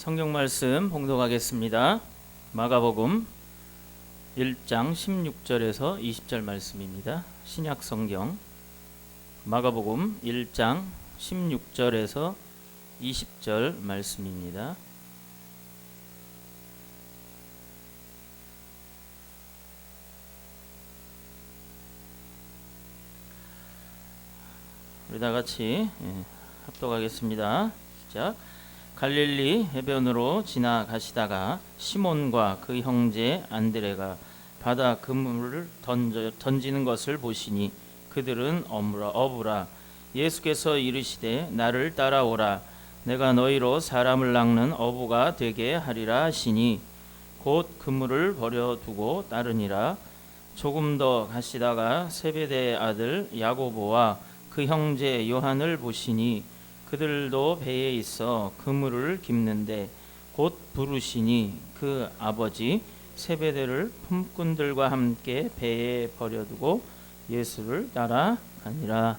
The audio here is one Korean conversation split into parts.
성경 말씀 봉독하겠습니다. 마가복음 1장 16절에서 20절 말씀입니다. 신약 성경 마가복음 1장 16절에서 20절 말씀입니다. 우리 다 같이 합독하겠습니다. 시작. 갈릴리 해변으로 지나가시다가 시몬과 그 형제 안드레가 바다 그물을 던지는 것을 보시니 그들은 어부라. 예수께서 이르시되 나를 따라오라. 내가 너희로 사람을 낚는 어부가 되게 하리라 하시니 곧 그물을 버려두고 따르니라. 조금 더 가시다가 세베대의 아들 야고보와 그 형제 요한을 보시니 그들도 배에 있어 그물을 깁는데 곧 부르시니 그 아버지 세베대를 품꾼들과 함께 배에 버려두고 예수를 따라가니라.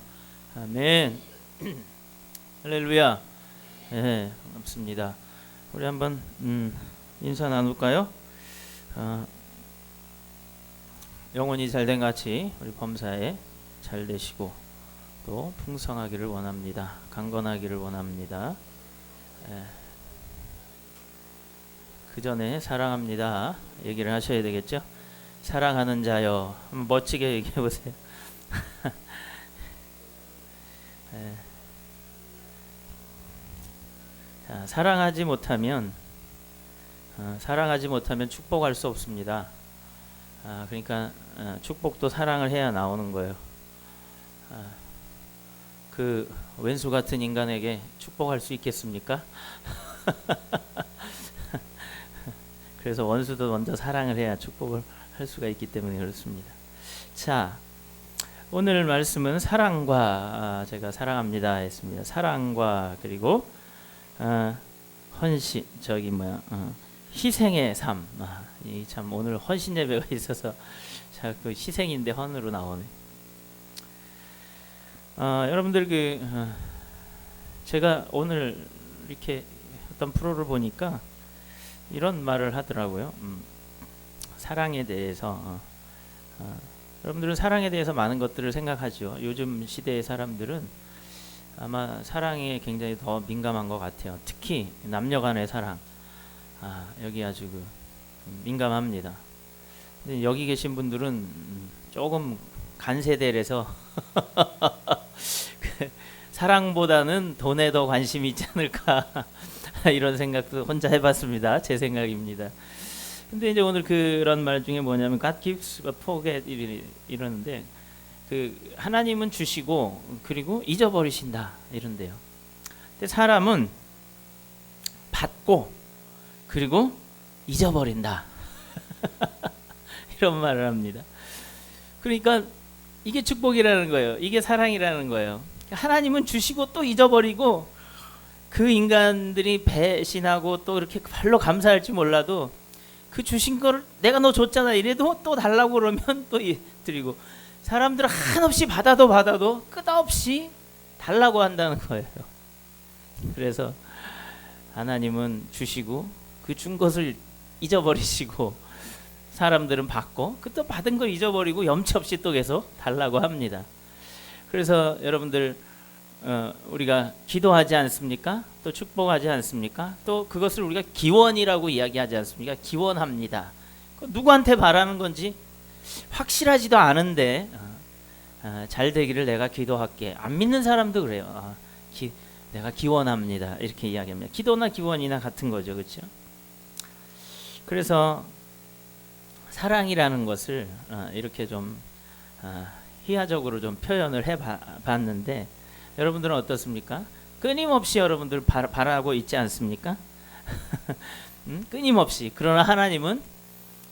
아멘. 할렐루야. 네, 반갑습니다. 우리 한번 인사 나눌까요? 영혼이 잘된 같이 우리 범사에 잘 되시고 또 풍성하기를 원합니다. 강건하기를 원합니다. 그 전에 사랑합니다 얘기를 하셔야 되겠죠. 사랑하는 자여, 한번 멋지게 얘기해 보세요. 자, 사랑하지 못하면 축복할 수 없습니다. 그러니까 축복도 사랑을 해야 나오는 거예요. 그 왼수 같은 인간에게 축복할 수 있겠습니까? 그래서 원수도 먼저 사랑을 해야 축복을 할 수가 있기 때문에 그렇습니다. 자, 오늘 말씀은 사랑과 제가 사랑합니다 했습니다. 사랑과 그리고 헌신 희생의 삶. 이 참 오늘 헌신 예배가 있어서 자꾸 희생인데 헌으로 나오네. 여러분들 제가 오늘 이렇게 어떤 프로를 보니까 이런 말을 하더라고요. 사랑에 대해서 여러분들은 사랑에 대해서 많은 것들을 생각하죠. 요즘 시대의 사람들은 아마 사랑에 굉장히 더 민감한 것 같아요. 특히 남녀간의 사랑. 여기 아주 민감합니다. 근데 여기 계신 분들은 조금 간세대라서 사랑보다는 돈에 더 관심이 있지 않을까 이런 생각도 혼자 해봤습니다. 제 생각입니다. 근데 이제 오늘 그런 말 중에 뭐냐면 God gives but forget 이러는데 하나님은 주시고 그리고 잊어버리신다 이런데요. 근데 사람은 받고 그리고 잊어버린다 이런 말을 합니다. 그러니까 이게 축복이라는 거예요. 이게 사랑이라는 거예요. 하나님은 주시고 또 잊어버리고 그 인간들이 배신하고 또 이렇게 별로 감사할지 몰라도 그 주신 걸 내가 너 줬잖아 이래도 또 달라고 그러면 또 드리고 사람들은 한없이 받아도 끝없이 달라고 한다는 거예요. 그래서 하나님은 주시고 그 준 것을 잊어버리시고 사람들은 받고 그 또 받은 걸 잊어버리고 염치 없이 또 계속 달라고 합니다. 그래서 여러분들 우리가 기도하지 않습니까? 또 축복하지 않습니까? 또 그것을 우리가 기원이라고 이야기하지 않습니까? 기원합니다. 누구한테 바라는 건지 확실하지도 않은데 잘 되기를 내가 기도할게. 안 믿는 사람도 그래요. 내가 기원합니다. 이렇게 이야기합니다. 기도나 기원이나 같은 거죠. 그렇죠? 그래서 사랑이라는 것을 이렇게 좀 희화적으로 좀 표현을 해봤는데 여러분들은 어떻습니까? 끊임없이 여러분들 바라고 있지 않습니까? 끊임없이. 그러나 하나님은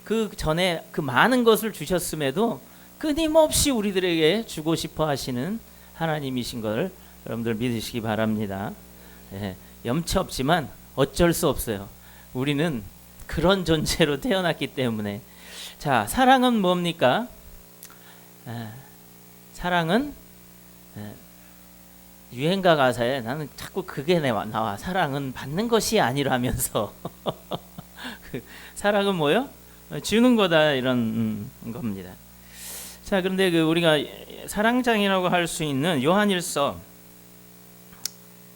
그 전에 그 많은 것을 주셨음에도 끊임없이 우리들에게 주고 싶어 하시는 하나님이신 걸 여러분들 믿으시기 바랍니다. 염치 없지만 어쩔 수 없어요. 우리는 그런 존재로 태어났기 때문에. 자, 사랑은 뭡니까? 사랑은 유행가 가사에 나는 자꾸 그게 나와. 사랑은 받는 것이 아니라면서. 그 사랑은 뭐요? 주는 거다 이런 겁니다. 자, 그런데 그 우리가 사랑장이라고 할 수 있는 요한일서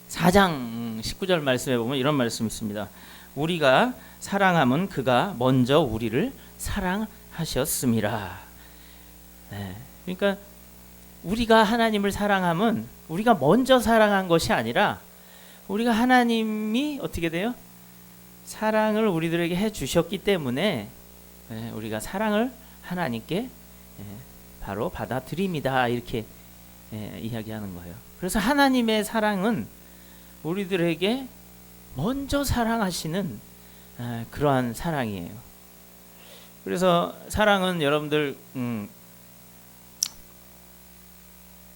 4장 19절 말씀에 보면 이런 말씀이 있습니다. 우리가 사랑함은 그가 먼저 우리를 사랑하셨음이라. 네. 그러니까 우리가 하나님을 사랑함은 우리가 먼저 사랑한 것이 아니라 우리가 하나님이 어떻게 돼요? 사랑을 우리들에게 해 주셨기 때문에 우리가 사랑을 하나님께 바로 받아들입니다. 이렇게 이야기하는 거예요. 그래서 하나님의 사랑은 우리들에게 먼저 사랑하시는 그러한 사랑이에요. 그래서 사랑은 여러분들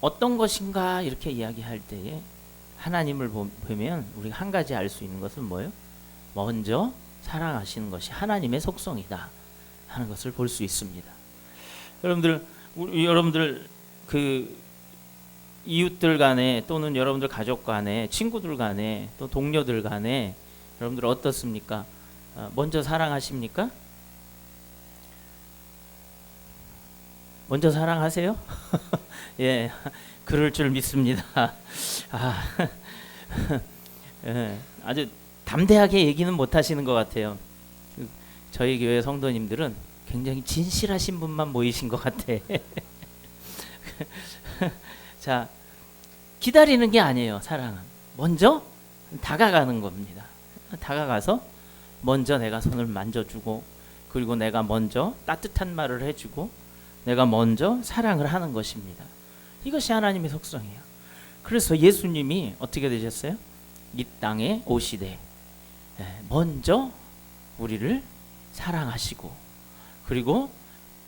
어떤 것인가 이렇게 이야기할 때에 하나님을 보면 우리가 한 가지 알 수 있는 것은 뭐예요? 먼저 사랑하시는 것이 하나님의 속성이다 하는 것을 볼 수 있습니다. 여러분들 그 이웃들 간에 또는 여러분들 가족 간에 친구들 간에 또 동료들 간에 여러분들 어떻습니까? 먼저 사랑하십니까? 먼저 사랑하세요? 예, 그럴 줄 믿습니다. 아주 담대하게 얘기는 못 하시는 것 같아요. 저희 교회 성도님들은 굉장히 진실하신 분만 모이신 것 같아. 자, 기다리는 게 아니에요. 사랑은 먼저 다가가는 겁니다. 다가가서 먼저 내가 손을 만져주고, 그리고 내가 먼저 따뜻한 말을 해주고, 내가 먼저 사랑을 하는 것입니다. 이것이 하나님의 속성이에요. 그래서 예수님이 어떻게 되셨어요? 이 땅에 오시되 먼저 우리를 사랑하시고, 그리고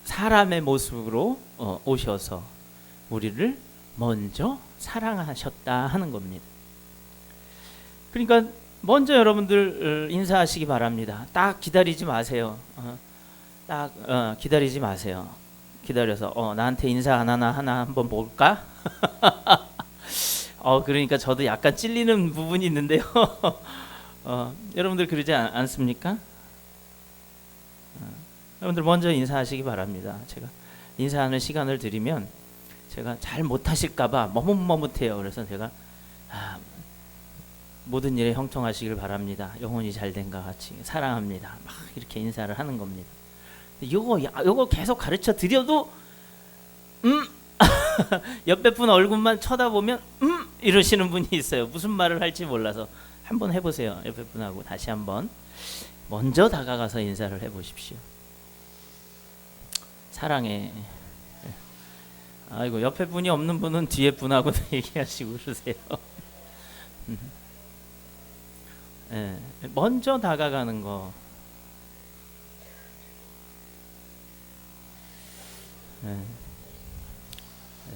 사람의 모습으로 오셔서 우리를 먼저 사랑하셨다 하는 겁니다. 그러니까 먼저 여러분들 인사하시기 바랍니다. 딱 기다리지 마세요. 기다리지 마세요. 기다려서 나한테 인사 안 하나 한번 볼까? 그러니까 저도 약간 찔리는 부분이 있는데요. 여러분들 그러지 않습니까? 여러분들 먼저 인사하시기 바랍니다. 제가 인사하는 시간을 드리면 제가 잘 못하실까봐 머뭇머뭇해요. 그래서 제가 모든 일에 형통하시길 바랍니다. 영혼이 잘된과 같이 사랑합니다. 막 이렇게 인사를 하는 겁니다. 요거 계속 가르쳐 드려도 옆에 분 얼굴만 쳐다보면 이러시는 분이 있어요. 무슨 말을 할지 몰라서 한번 해보세요. 옆에 분하고 다시 한번 먼저 다가가서 인사를 해보십시오. 사랑해. 아이고, 옆에 분이 없는 분은 뒤에 분하고 얘기하시고 그러세요. 먼저 다가가는 거.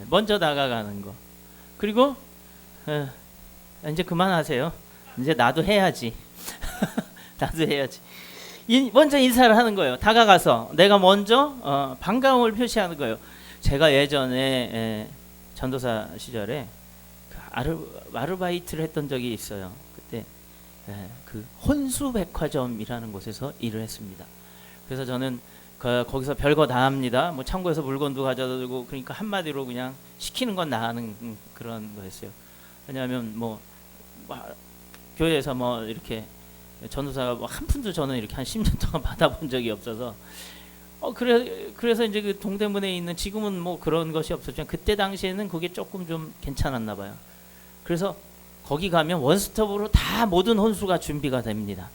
먼저 다가가는 거. 그리고 이제 그만하세요. 이제 나도 해야지. 나도 해야지. 먼저 인사를 하는 거예요. 다가가서 내가 먼저 반가움을 표시하는 거예요. 제가 예전에 전도사 시절에 아르바이트를 했던 적이 있어요. 그때 그 혼수백화점이라는 곳에서 일을 했습니다. 그래서 저는 거기서 별거 다 합니다. 뭐 창고에서 물건도 가져다 들고, 그러니까 한마디로 그냥 시키는 건 다 하는 그런 거였어요. 왜냐하면 뭐 교회에서 뭐 이렇게 전도사가 뭐 한 푼도 저는 이렇게 한 10년 동안 받아본 적이 없어서 그래서 이제 그 동대문에 있는, 지금은 뭐 그런 것이 없었지만 그때 당시에는 그게 조금 좀 괜찮았나 봐요. 그래서 거기 가면 원스톱으로 다 모든 혼수가 준비가 됩니다.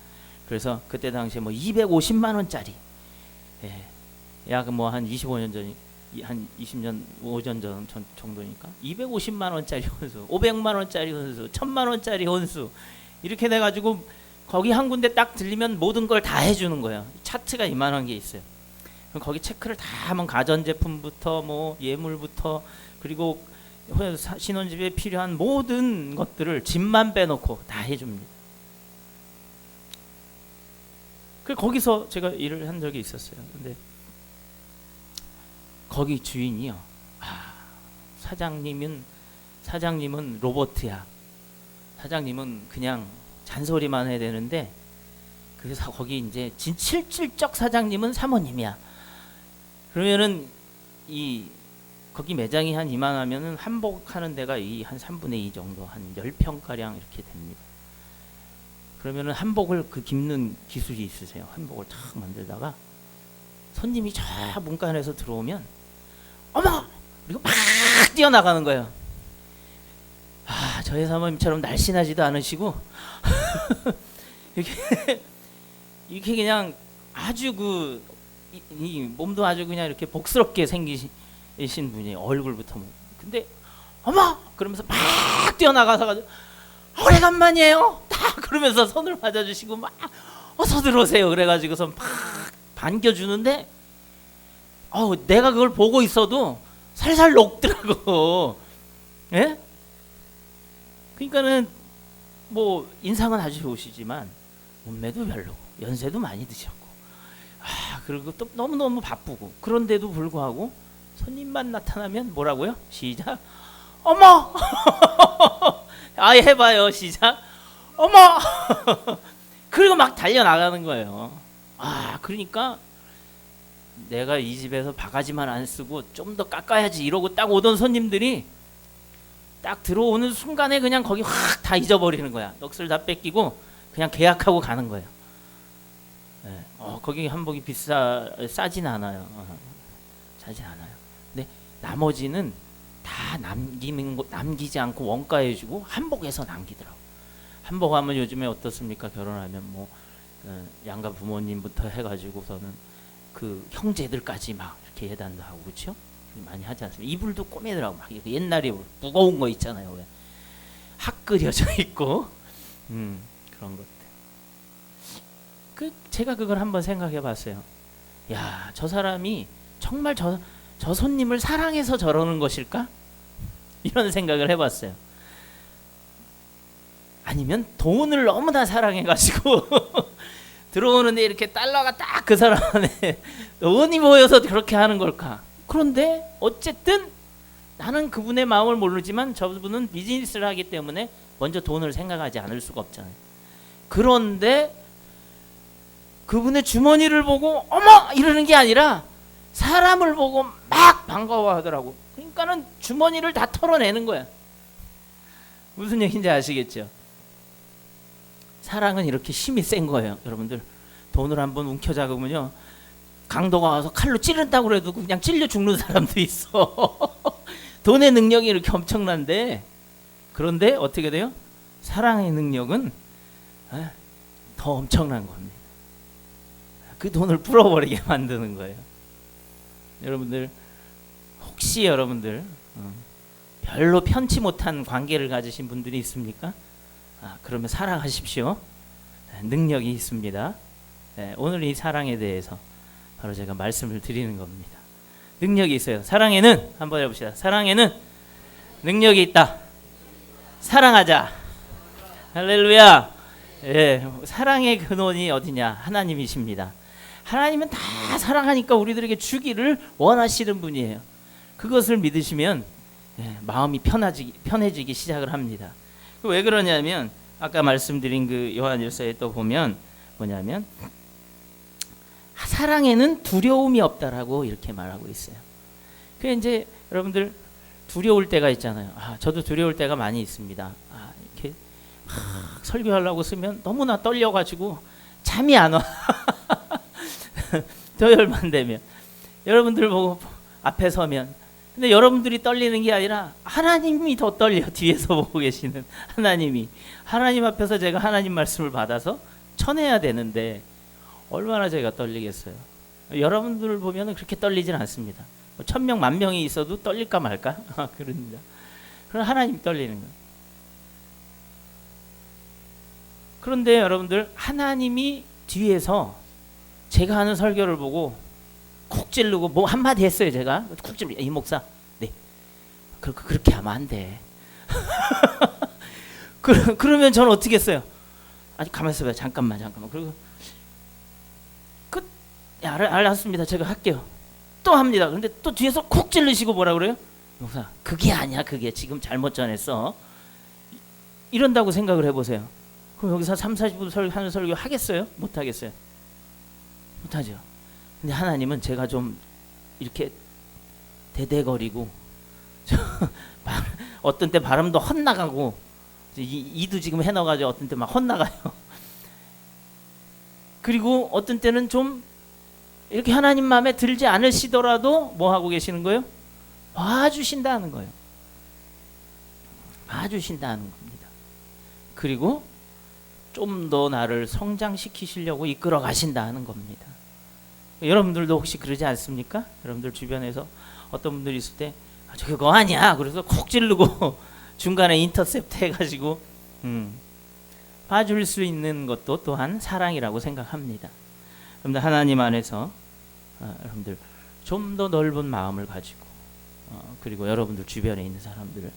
그래서 그때 당시에 뭐 250만 원짜리, 약 뭐 한 25년 전, 한 20년 5년 전 정도니까 250만 원짜리 혼수, 500만 원짜리 혼수, 1000만 원짜리 혼수, 이렇게 돼 가지고 거기 한 군데 딱 들리면 모든 걸 다 해주는 거예요. 차트가 이만한 게 있어요. 그럼 거기 체크를 다 하면 가전제품부터 뭐 예물부터, 그리고 신혼집에 필요한 모든 것들을 집만 빼놓고 다 해줍니다. 거기서 제가 일을 한 적이 있었어요. 근데 거기 주인이요, 사장님은 사장님은 로봇이야. 사장님은 그냥 잔소리만 해야 되는데 그래서 거기 이제 실질적 사장님은 사모님이야. 그러면은 이 거기 매장이 한 이만하면은 한복하는 데가 이 한 3분의 2 정도, 한 10평 가량 이렇게 됩니다. 그러면은 한복을 그 깁는 기술이 있으세요. 한복을 탁 만들다가 손님이 저 문간에서 들어오면 어머! 그리고 막 뛰어나가는 거예요. 아, 저희 사모님처럼 날씬하지도 않으시고 이렇게 그냥 아주 이 몸도 아주 그냥 이렇게 복스럽게 생기신 분이에요. 얼굴부터. 근데 어머! 그러면서 막 뛰어나가서 오래간만이에요. 딱 그러면서 손을 맞아주시고 막 어서 들어오세요. 그래가지고서 막 반겨주는데 내가 그걸 보고 있어도 살살 녹더라고. 예? 그러니까는 뭐 인상은 아주 좋으시지만 몸매도 별로고 연세도 많이 드셨고 그리고 또 너무너무 바쁘고 그런데도 불구하고 손님만 나타나면 뭐라고요? 시작. 어머! 아예 해봐요. 시작. 어머! 그리고 막 달려나가는 거예요. 그러니까 내가 이 집에서 바가지만 안 쓰고 좀 더 깎아야지 이러고 딱 오던 손님들이 딱 들어오는 순간에 그냥 거기 확 다 잊어버리는 거야. 넋을 다 뺏기고 그냥 계약하고 가는 거예요. 네. 거기 한복이 싸진 않아요. 싸진 않아요. 근데 나머지는 다 남기지 않고 원가해주고 한복에서 남기더라고. 한복하면 요즘에 어떻습니까? 결혼하면 뭐 양가 부모님부터 해가지고서는 그 형제들까지 막 이렇게 예단도 하고 그렇죠? 많이 하지 않습니까? 이불도 꼬매더라고. 막 옛날에 무거운 거 있잖아요. 왜? 확 그려져 있고 그런 것들. 제가 그걸 한번 생각해봤어요. 야, 저 사람이 정말 저 손님을 사랑해서 저러는 것일까? 이런 생각을 해봤어요. 아니면 돈을 너무나 사랑해가지고 들어오는데 이렇게 달러가 딱 그 사람 안에 돈이 모여서 그렇게 하는 걸까? 그런데 어쨌든 나는 그분의 마음을 모르지만 저분은 비즈니스를 하기 때문에 먼저 돈을 생각하지 않을 수가 없잖아요. 그런데 그분의 주머니를 보고 어머! 이러는 게 아니라 사람을 보고 막 반가워하더라고. 그러니까는 주머니를 다 털어내는 거야. 무슨 얘기인지 아시겠죠? 사랑은 이렇게 힘이 센 거예요. 여러분들 돈을 한번 움켜잡으면요, 강도가 와서 칼로 찌른다고 해도 그냥 찔려 죽는 사람도 있어. 돈의 능력이 이렇게 엄청난데, 그런데 어떻게 돼요? 사랑의 능력은 더 엄청난 겁니다. 그 돈을 풀어버리게 만드는 거예요. 여러분들 혹시 여러분들 별로 편치 못한 관계를 가지신 분들이 있습니까? 그러면 사랑하십시오. 능력이 있습니다. 오늘 이 사랑에 대해서 바로 제가 말씀을 드리는 겁니다. 능력이 있어요. 사랑에는 한번 해봅시다. 사랑에는 능력이 있다. 사랑하자. 할렐루야. 사랑의 근원이 어디냐? 하나님이십니다. 하나님은 다 사랑하니까 우리들에게 주기를 원하시는 분이에요. 그것을 믿으시면 마음이 편해지기 시작을 합니다. 왜 그러냐면 아까 말씀드린 그 요한일서에 또 보면 뭐냐면 사랑에는 두려움이 없다라고 이렇게 말하고 있어요. 그 이제 여러분들 두려울 때가 있잖아요. 저도 두려울 때가 많이 있습니다. 이렇게 설교하려고 쓰면 너무나 떨려가지고 잠이 안 와. 토요일만 되면 여러분들 보고 앞에 서면, 근데 여러분들이 떨리는 게 아니라 하나님이 더 떨려. 뒤에서 보고 계시는 하나님 앞에서 제가 하나님 말씀을 받아서 전해야 되는데 얼마나 제가 떨리겠어요. 여러분들을 보면 그렇게 떨리진 않습니다. 1000명 10,000명이 있어도 떨릴까 말까 그럽니다. 그럼 하나님 떨리는 거예요. 그런데 여러분들 하나님이 뒤에서 제가 하는 설교를 보고 콕 찌르고 뭐 한마디 했어요. 제가 콕 찌르고 이 목사 그렇게 하면 안 돼. 그러면 저는 어떻게 했어요? 아니 가만히 있어봐요. 잠깐만. 그리고 알았습니다. 제가 할게요. 또 합니다. 근데 또 뒤에서 콕 찌르시고 뭐라 그래요? 목사, 그게 아니야. 그게 지금 잘못 전했어. 이런다고 생각을 해보세요. 그럼 여기서 30-40분 하는 설교 하겠어요? 못 하겠어요? 못 하죠. 근데 하나님은 제가 좀 이렇게 대대거리고 어떤 때 발음도 헛나가고 이도 지금 해넣어가지고 어떤 때 막 헛나가요. 그리고 어떤 때는 좀 이렇게 하나님 마음에 들지 않으시더라도 뭐 하고 계시는 거예요? 봐주신다는 거예요. 봐주신다는 겁니다. 그리고 좀 더 나를 성장시키시려고 이끌어 가신다는 겁니다. 여러분들도 혹시 그러지 않습니까? 여러분들 주변에서 어떤 분들이 있을 때 저 그거 아니야 그래서 콕 찌르고 중간에 인터셉트 해가지고 봐줄 수 있는 것도 또한 사랑이라고 생각합니다. 여러분들 하나님 안에서 여러분들 좀 더 넓은 마음을 가지고 그리고 여러분들 주변에 있는 사람들을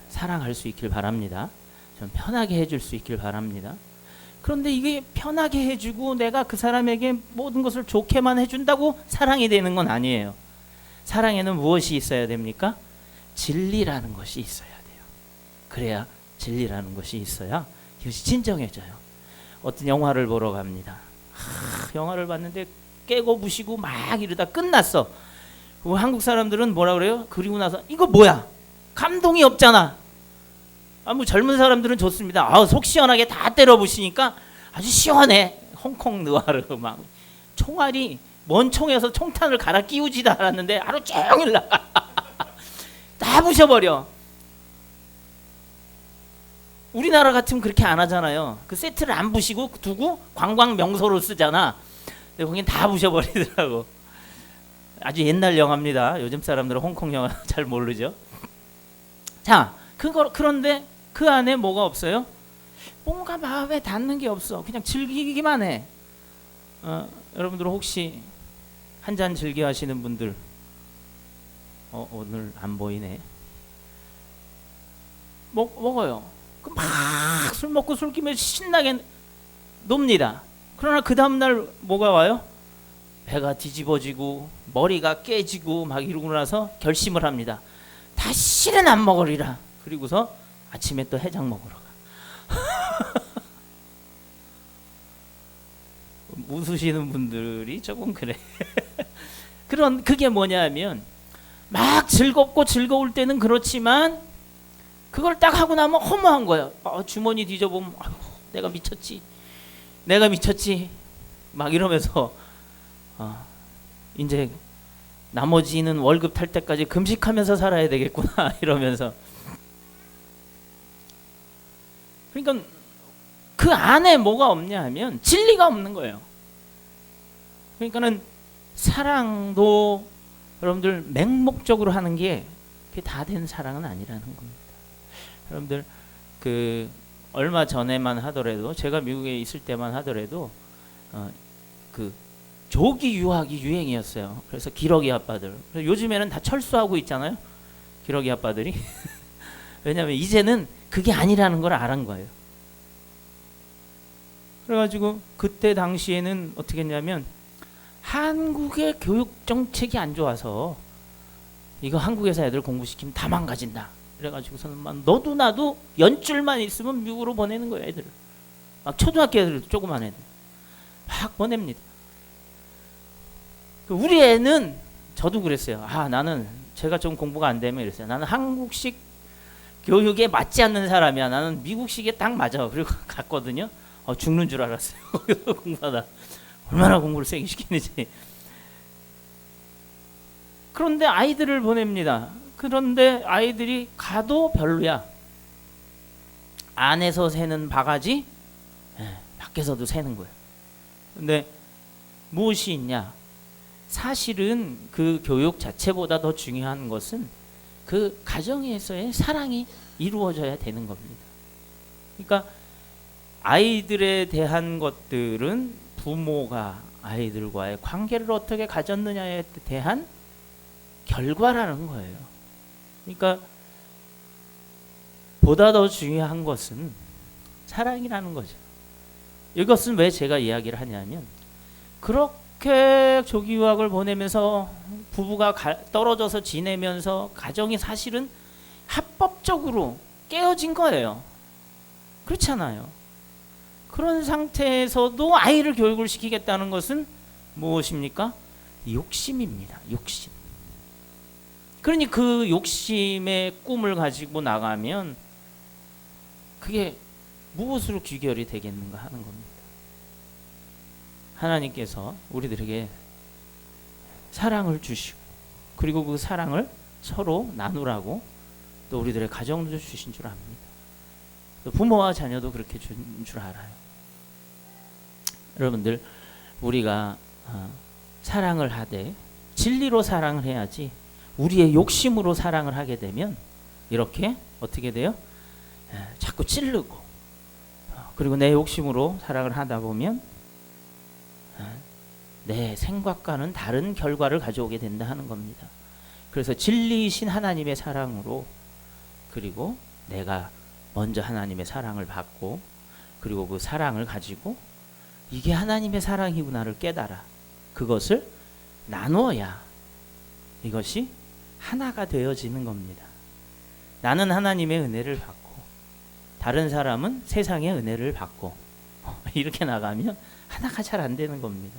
사랑할 수 있길 바랍니다. 좀 편하게 해줄 수 있길 바랍니다. 그런데 이게 편하게 해주고 내가 그 사람에게 모든 것을 좋게만 해준다고 사랑이 되는 건 아니에요. 사랑에는 무엇이 있어야 됩니까? 진리라는 것이 있어야 돼요. 그래야 진리라는 것이 있어야 이것이 진정해져요. 어떤 영화를 보러 갑니다. 영화를 봤는데 깨고 부시고 막 이러다 끝났어. 한국 사람들은 뭐라 그래요? 그리고 나서 이거 뭐야? 감동이 없잖아. 뭐 젊은 사람들은 좋습니다. 속 시원하게 다 때려 부시니까 아주 시원해. 홍콩 느와르 막 총알이 먼 총에서 총탄을 갈아 끼우지도 않았는데 하루 종일 나가. 다 부셔버려. 우리나라 같으면 그렇게 안 하잖아요. 그 세트를 안 부시고 두고 관광 명소로 쓰잖아. 근데 거긴 다 부셔버리더라고. 아주 옛날 영화입니다. 요즘 사람들은 홍콩 영화 잘 모르죠. 자, 그런데 그 안에 뭐가 없어요? 뭔가 마음에 닿는 게 없어. 그냥 즐기기만 해. 여러분들 혹시 한 잔 즐겨 하시는 분들 오늘 안 보이네. 먹어요. 막 술 먹고 술 끼면 신나게 놉니다. 그러나 그 다음날 뭐가 와요? 배가 뒤집어지고 머리가 깨지고 막 이러고 나서 결심을 합니다. 다시는 안 먹으리라. 그리고서 아침에 또 해장 먹으러 가. 웃으시는 분들이 조금 그래. 그게 뭐냐면 막 즐겁고 즐거울 때는 그렇지만 그걸 딱 하고 나면 허무한 거야. 주머니 뒤져보면 내가 미쳤지 막 이러면서 이제 나머지는 월급 탈 때까지 금식하면서 살아야 되겠구나 이러면서. 그러니까 그 안에 뭐가 없냐 하면 진리가 없는 거예요. 그러니까는 사랑도 여러분들 맹목적으로 하는 게 그게 다 된 사랑은 아니라는 겁니다. 여러분들 그 얼마 전에만 하더라도 제가 미국에 있을 때만 하더라도 그 조기 유학이 유행이었어요. 그래서 기러기 아빠들. 요즘에는 다 철수하고 있잖아요. 기러기 아빠들이. 왜냐하면 이제는 그게 아니라는 걸 알은 거예요. 그래가지고 그때 당시에는 어떻게 했냐면 한국의 교육 정책이 안 좋아서 이거 한국에서 애들 공부시키면 다 망가진다. 그래가지고서는 막 너도 나도 연줄만 있으면 미국으로 보내는 거예요. 애들을. 막 초등학교 애들 조그만 애들 막 보냅니다. 우리 애는 저도 그랬어요. 나는 제가 좀 공부가 안 되면 이랬어요. 나는 한국식 교육에 맞지 않는 사람이야. 나는 미국식에 딱 맞아. 그리고 갔거든요. 죽는 줄 알았어요. 공부하다 얼마나 공부를 세게 시키는지. 그런데 아이들을 보냅니다. 그런데 아이들이 가도 별로야. 안에서 새는 바가지, 밖에서도 새는 거예요. 근데 무엇이 있냐? 사실은 그 교육 자체보다 더 중요한 것은 그 가정에서의 사랑이 이루어져야 되는 겁니다. 그러니까 아이들에 대한 것들은 부모가 아이들과의 관계를 어떻게 가졌느냐에 대한 결과라는 거예요. 그러니까 보다 더 중요한 것은 사랑이라는 거죠. 이것은 왜 제가 이야기를 하냐면 조기 유학을 보내면서 부부가 떨어져서 지내면서 가정이 사실은 합법적으로 깨어진 거예요. 그렇잖아요. 그런 상태에서도 아이를 교육을 시키겠다는 것은 무엇입니까? 욕심입니다. 욕심. 그러니 그 욕심의 꿈을 가지고 나가면 그게 무엇으로 귀결이 되겠는가 하는 겁니다. 하나님께서 우리들에게 사랑을 주시고 그리고 그 사랑을 서로 나누라고 또 우리들의 가정도 주신 줄 압니다. 또 부모와 자녀도 그렇게 준 줄 알아요. 여러분들, 우리가 사랑을 하되 진리로 사랑을 해야지 우리의 욕심으로 사랑을 하게 되면 이렇게 어떻게 돼요? 자꾸 찌르고 그리고 내 욕심으로 사랑을 하다 보면 내 생각과는 다른 결과를 가져오게 된다 하는 겁니다. 그래서 진리이신 하나님의 사랑으로 그리고 내가 먼저 하나님의 사랑을 받고 그리고 그 사랑을 가지고 이게 하나님의 사랑이구나를 깨달아 그것을 나누어야 이것이 하나가 되어지는 겁니다. 나는 하나님의 은혜를 받고 다른 사람은 세상의 은혜를 받고 이렇게 나가면 하나가 잘 안 되는 겁니다.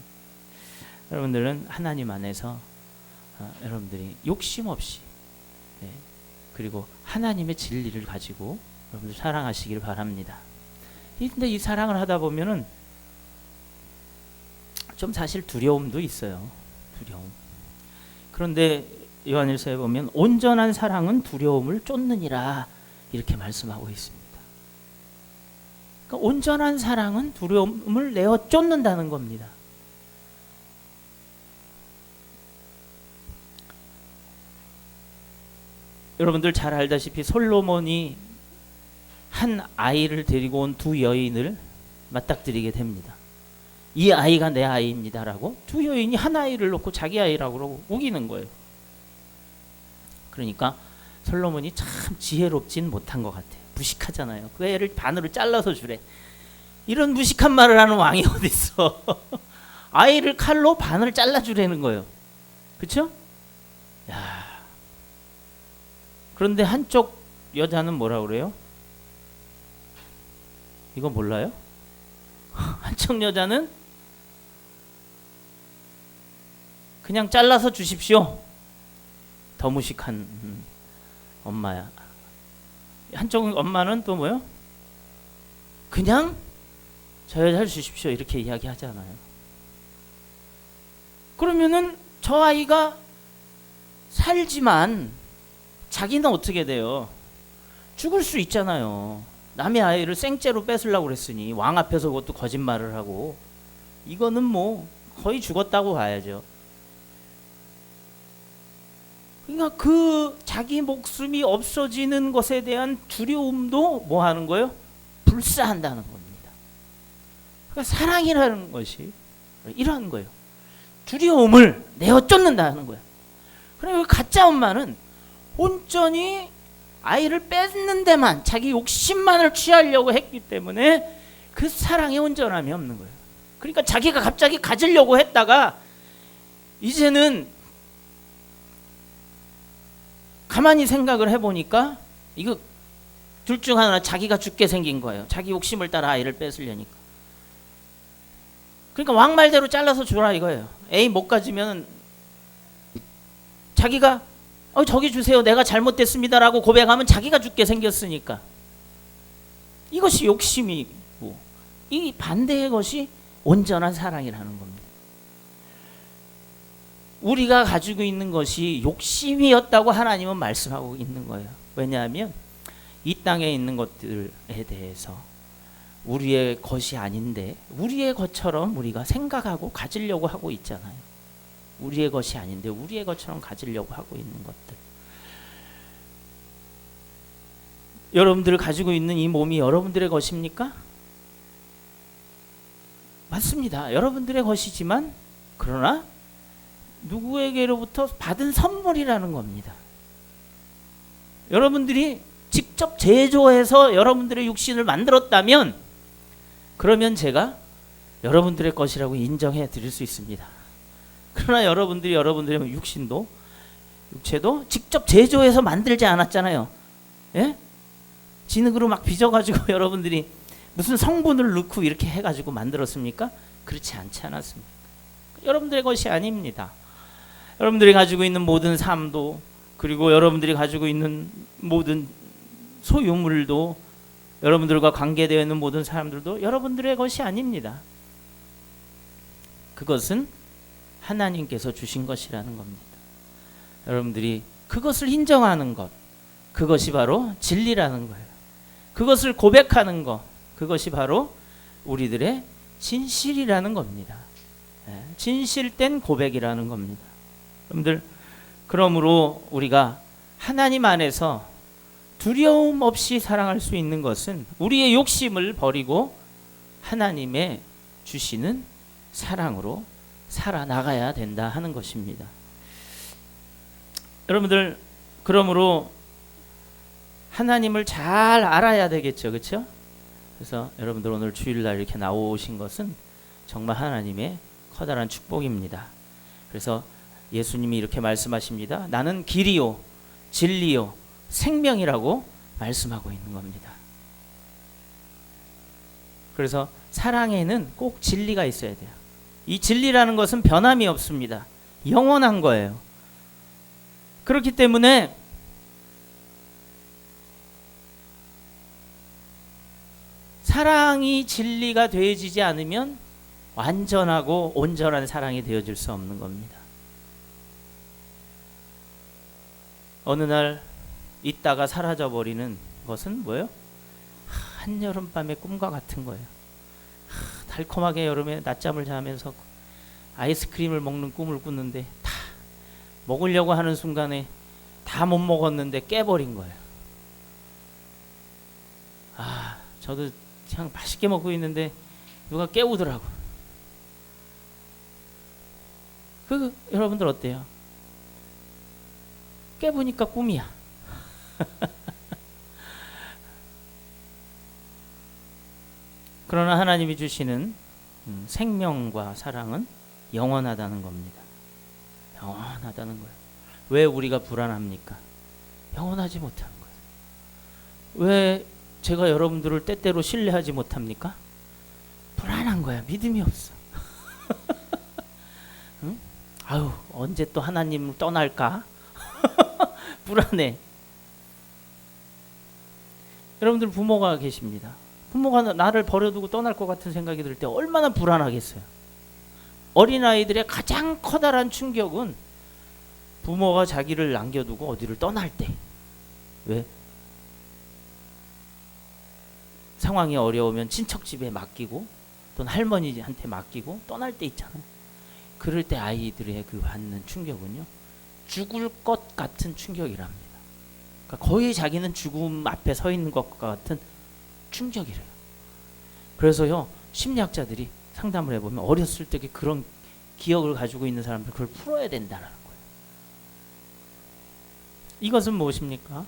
여러분들은 하나님 안에서 여러분들이 욕심 없이 그리고 하나님의 진리를 가지고 여러분들 사랑하시길 바랍니다. 근데 이 사랑을 하다 보면은 좀 사실 두려움도 있어요. 두려움. 그런데 요한일서에 보면 온전한 사랑은 두려움을 쫓느니라 이렇게 말씀하고 있습니다. 그러니까 온전한 사랑은 두려움을 내어 쫓는다는 겁니다. 여러분들 잘 알다시피 솔로몬이 한 아이를 데리고 온 두 여인을 맞닥뜨리게 됩니다. 이 아이가 내 아이입니다라고 두 여인이 한 아이를 놓고 자기 아이라고 그러고 우기는 거예요. 그러니까 솔로몬이 참 지혜롭진 못한 것 같아요. 무식하잖아요. 그 애를 반으로 잘라서 주래. 이런 무식한 말을 하는 왕이 어디 있어? 아이를 칼로 반을 잘라주라는 거예요. 그렇죠? 야. 그런데 한쪽 여자는 뭐라 그래요? 이거 몰라요? 한쪽 여자는 그냥 잘라서 주십시오. 더 무식한 엄마야. 한쪽 엄마는 또 뭐요? 그냥 저 여자를 주십시오. 이렇게 이야기하잖아요. 그러면은 저 아이가 살지만 자기는 어떻게 돼요? 죽을 수 있잖아요. 남의 아이를 생째로 뺏으려고 그랬으니 왕 앞에서 그것도 거짓말을 하고 이거는 뭐 거의 죽었다고 봐야죠. 그러니까 그 자기 목숨이 없어지는 것에 대한 두려움도 뭐 하는 거예요? 불사한다는 겁니다. 그러니까 사랑이라는 것이 이러한 거예요. 두려움을 내어 쫓는다는 거예요. 그러니까 가짜 엄마는 온전히 아이를 뺏는 데만 자기 욕심만을 취하려고 했기 때문에 그 사랑에 온전함이 없는 거예요. 그러니까 자기가 갑자기 가지려고 했다가 이제는 가만히 생각을 해보니까 이거 둘 중 하나 자기가 죽게 생긴 거예요. 자기 욕심을 따라 아이를 뺏으려니까. 그러니까 왕 말대로 잘라서 주라 이거예요. 에이 못 가지면 자기가 저기 주세요. 내가 잘못됐습니다라고 고백하면 자기가 죽게 생겼으니까. 이것이 욕심이고 이 반대의 것이 온전한 사랑이라는 겁니다. 우리가 가지고 있는 것이 욕심이었다고 하나님은 말씀하고 있는 거예요. 왜냐하면 이 땅에 있는 것들에 대해서 우리의 것이 아닌데 우리의 것처럼 우리가 생각하고 가지려고 하고 있잖아요. 우리의 것이 아닌데 우리의 것처럼 가지려고 하고 있는 것들. 여러분들 가지고 있는 이 몸이 여러분들의 것입니까? 맞습니다. 여러분들의 것이지만 그러나 누구에게로부터 받은 선물이라는 겁니다. 여러분들이 직접 제조해서 여러분들의 육신을 만들었다면 그러면 제가 여러분들의 것이라고 인정해 드릴 수 있습니다. 그러나 여러분들의 육체도 직접 제조해서 만들지 않았잖아요. 예? 진흙으로 막 빚어가지고 여러분들이 무슨 성분을 넣고 이렇게 해가지고 만들었습니까? 그렇지 않지 않았습니까? 여러분들의 것이 아닙니다. 여러분들이 가지고 있는 모든 삶도, 그리고 여러분들이 가지고 있는 모든 소유물도, 여러분들과 관계되어 있는 모든 사람들도 여러분들의 것이 아닙니다. 그것은 하나님께서 주신 것이라는 겁니다. 여러분들이 그것을 인정하는 것, 그것이 바로 진리라는 거예요. 그것을 고백하는 것, 그것이 바로 우리들의 진실이라는 겁니다. 진실된 고백이라는 겁니다. 여러분들, 그러므로 우리가 하나님 안에서 두려움 없이 사랑할 수 있는 것은 우리의 욕심을 버리고 하나님의 주시는 사랑으로 살아나가야 된다 하는 것입니다. 여러분들, 그러므로 하나님을 잘 알아야 되겠죠, 그렇죠? 그래서 여러분들 오늘 주일날 이렇게 나오신 것은 정말 하나님의 커다란 축복입니다. 그래서 예수님이 이렇게 말씀하십니다. 나는 길이요 진리요 생명이라고 말씀하고 있는 겁니다. 그래서 사랑에는 꼭 진리가 있어야 돼요. 이 진리라는 것은 변함이 없습니다. 영원한 거예요. 그렇기 때문에 사랑이 진리가 되어지지 않으면 완전하고 온전한 사랑이 되어질 수 없는 겁니다. 어느 날 있다가 사라져버리는 것은 뭐예요? 한여름밤의 꿈과 같은 거예요. 달콤하게 여름에 낮잠을 자면서 아이스크림을 먹는 꿈을 꾸는데 다 먹으려고 하는 순간에 다 못 먹었는데 깨버린 거예요. 저도 그냥 맛있게 먹고 있는데 누가 깨우더라고. 여러분들 어때요? 깨보니까 꿈이야. 그러나 하나님이 주시는 생명과 사랑은 영원하다는 겁니다. 영원하다는 거예요. 왜 우리가 불안합니까? 영원하지 못한 거예요. 왜 제가 여러분들을 때때로 신뢰하지 못합니까? 불안한 거야. 믿음이 없어. 응? 언제 또 하나님을 떠날까? 불안해. 여러분들 부모가 계십니다. 부모가 나를 버려두고 떠날 것 같은 생각이 들 때 얼마나 불안하겠어요. 어린아이들의 가장 커다란 충격은 부모가 자기를 남겨두고 어디를 떠날 때. 왜? 상황이 어려우면 친척 집에 맡기고 또는 할머니한테 맡기고 떠날 때 있잖아요. 그럴 때 아이들의 그 받는 충격은요, 죽을 것 같은 충격이랍니다. 그러니까 거의 자기는 죽음 앞에 서 있는 것과 같은 충격이래요. 그래서요, 심리학자들이 상담을 해보면 어렸을 때 그런 기억을 가지고 있는 사람들 그걸 풀어야 된다는 거예요. 이것은 무엇입니까?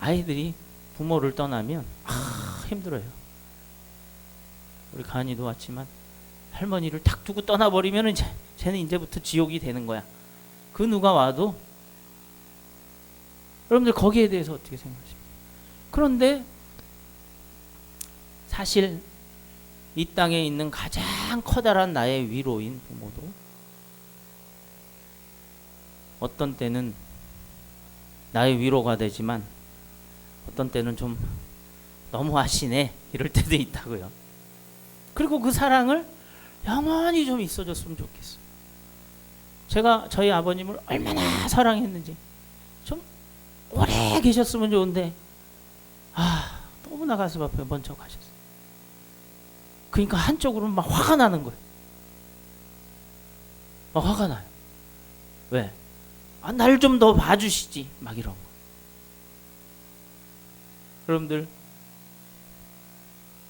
아이들이 부모를 떠나면 힘들어요. 우리 가은이도 왔지만 할머니를 탁 두고 떠나버리면 쟤는 이제부터 지옥이 되는 거야. 그 누가 와도. 여러분들 거기에 대해서 어떻게 생각하십니까? 그런데 사실 이 땅에 있는 가장 커다란 나의 위로인 부모도 어떤 때는 나의 위로가 되지만 어떤 때는 좀 너무하시네 이럴 때도 있다고요. 그리고 그 사랑을 영원히 좀 있어줬으면 좋겠어요. 제가 저희 아버님을 얼마나 사랑했는지 좀 오래 계셨으면 좋은데 너무나 가슴 아파요. 먼저 가셨어요. 그러니까 한쪽으로는 막 화가 나는 거예요. 화가 나요. 왜? 날 좀 더 봐주시지 막 이런 거. 여러분들,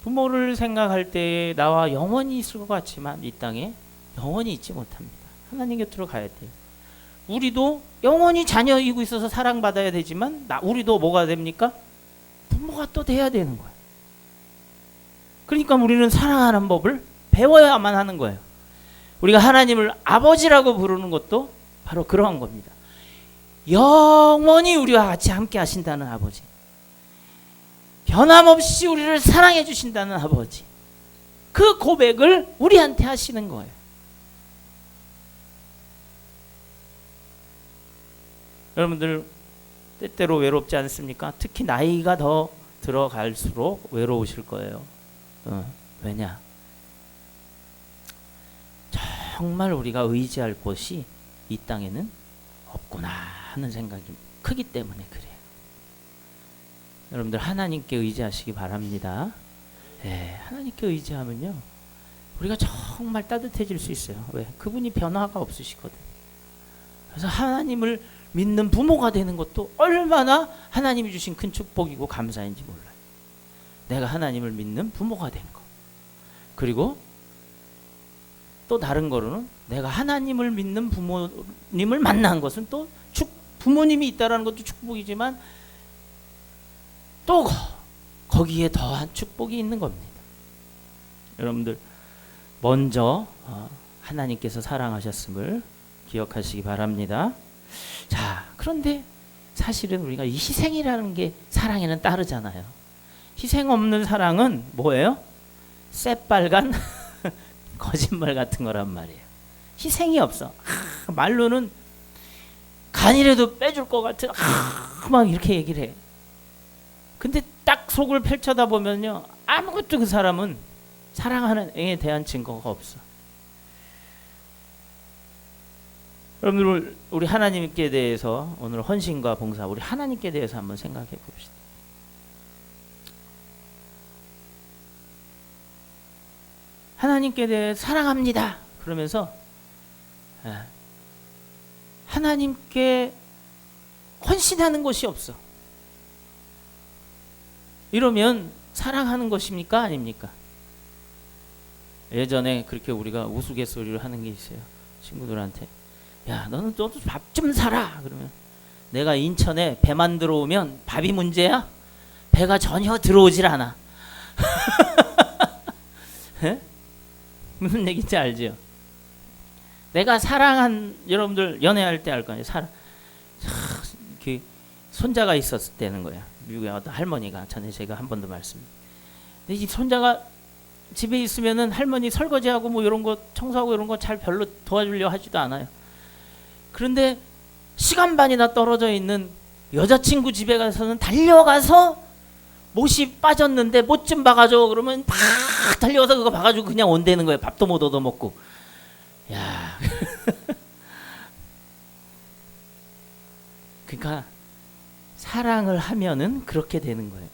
부모를 생각할 때 나와 영원히 있을 것 같지만 이 땅에 영원히 있지 못합니다. 하나님 곁으로 가야 돼요. 우리도 영원히 자녀이고 있어서 사랑받아야 되지만 우리도 뭐가 됩니까? 부모가 또 돼야 되는 거예요. 그러니까 우리는 사랑하는 법을 배워야만 하는 거예요. 우리가 하나님을 아버지라고 부르는 것도 바로 그러한 겁니다. 영원히 우리와 같이 함께 하신다는 아버지, 변함없이 우리를 사랑해 주신다는 아버지, 그 고백을 우리한테 하시는 거예요. 여러분들 때때로 외롭지 않습니까? 특히 나이가 더 들어갈수록 외로우실 거예요. 왜냐? 정말 우리가 의지할 곳이 이 땅에는 없구나 하는 생각이 크기 때문에 그래요. 여러분들 하나님께 의지하시기 바랍니다. 하나님께 의지하면요, 우리가 정말 따뜻해질 수 있어요. 왜? 그분이 변화가 없으시거든. 그래서 하나님을 믿는 부모가 되는 것도 얼마나 하나님이 주신 큰 축복이고 감사인지 몰라요. 내가 하나님을 믿는 부모가 된 거. 그리고 또 다른 거로는 내가 하나님을 믿는 부모님을 만난 것은 또 부모님이 있다라는 것도 축복이지만 또 거기에 더한 축복이 있는 겁니다. 여러분들 먼저 하나님께서 사랑하셨음을 기억하시기 바랍니다. 자, 그런데 사실은 우리가 이 희생이라는 게 사랑에는 따르잖아요. 희생 없는 사랑은 뭐예요? 새빨간 거짓말 같은 거란 말이에요. 희생이 없어. 말로는 간이라도 빼줄 것 같은 막 이렇게 얘기를 해. 근데 딱 속을 펼쳐다 보면요, 아무것도 그 사람은 사랑하는 애에 대한 증거가 없어. 여러분들 우리 하나님께 대해서 오늘 헌신과 봉사, 우리 하나님께 대해서 한번 생각해 봅시다. 하나님께 대해 사랑합니다 그러면서 하나님께 헌신하는 것이 없어. 이러면 사랑하는 것입니까? 아닙니까? 예전에 그렇게 우리가 우스갯소리를 하는 게 있어요. 친구들한테, 야, 너는 너도 밥 좀 사라. 그러면 내가 인천에 배만 들어오면 밥이 문제야? 배가 전혀 들어오질 않아. 무슨 얘기인지 알죠? 내가 사랑한, 여러분들 연애할 때 알 거 아니에요. 그 손자가 있었을 때는 거야. 미국의 어떤 할머니가, 전에 제가 한 번도 근데 이 손자가 집에 있으면은 할머니 설거지하고 뭐 이런 거 청소하고 이런 거 잘 별로 도와주려 하지도 않아요. 그런데 시간 반이나 떨어져 있는 여자친구 집에 가서는 달려가서 못이 빠졌는데 못 좀 봐가지고 그러면 팍 달려가서 그거 봐가지고 그냥 온다는 거예요. 밥도 못 얻어먹고. 야, 그러니까 사랑을 하면은 그렇게 되는 거예요.